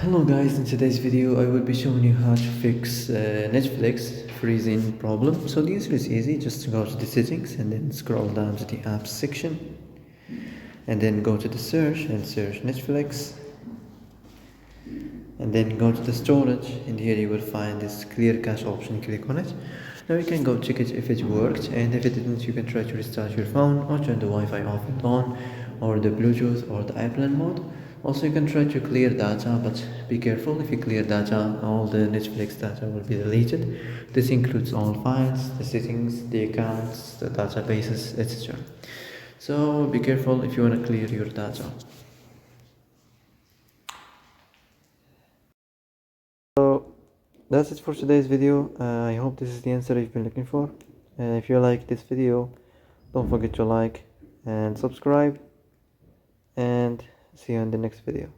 Hello guys, in today's video I will be showing you how to fix Netflix freezing problem. So the answer is easy, just go to the settings and then scroll down to the apps section and then go to the search and search Netflix and then go to the storage, and here you will find this clear cache option. Click on it. Now you can go check it if it worked, and if it didn't you can try to restart your phone or turn the Wi-Fi off and on, or the Bluetooth or the airplane mode. Also you can try to clear data, but be careful. If you clear data, all the Netflix data will be deleted. This includes all files, the settings, the accounts, the databases, etc. So be careful if you want to clear your data. So that's it for today's video. I hope this is the answer you've been looking for. If you like this video, don't forget to like and subscribe, and see you in the next video.